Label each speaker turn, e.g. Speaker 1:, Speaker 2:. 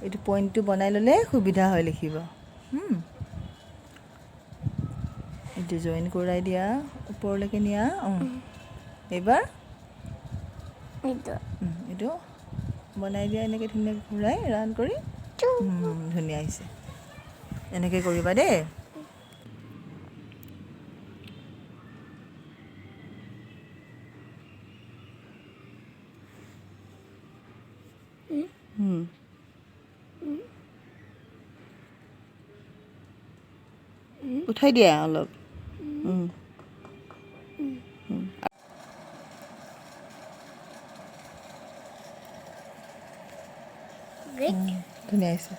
Speaker 1: এইটো পইণ্টটো বনাই ল'লে সুবিধা হয় লিখিব এইটো জইন কৰাই দিয়া ওপৰলৈকে নিয়া এইবাৰ এইটো বনাই দিয়া এনেকৈ ধুনীয়াকৈ ঘূৰাই ৰাউণ্ড কৰি ধুনীয়া হৈছে এনেকৈ কৰিবা দেই উঠাই দিয়া অলপ ধুনীয়া হৈছে